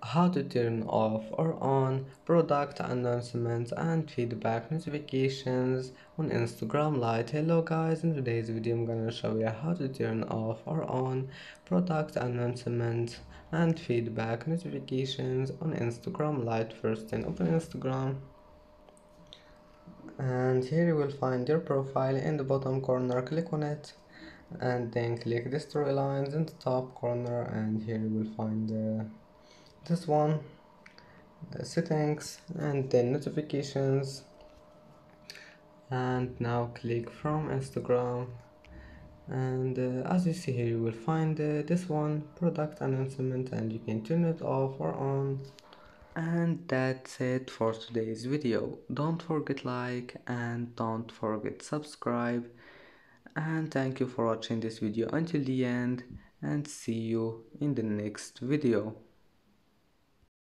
how to turn off or on product announcements and feedback notifications on Instagram Lite. Hello guys, in today's video I'm gonna show you how to turn off or on product announcements and feedback notifications on Instagram Lite. First then open Instagram, and here you will find your profile in the bottom corner. Click on it and then click the storylines in the top corner, and here you will find this one, settings, and then notifications. And now click from Instagram, and as you see here you will find this one, product announcement, and you can turn it off or on. And that's it for today's video. Don't forget like and don't forget subscribe, and thank you for watching this video until the end, and see you in the next video.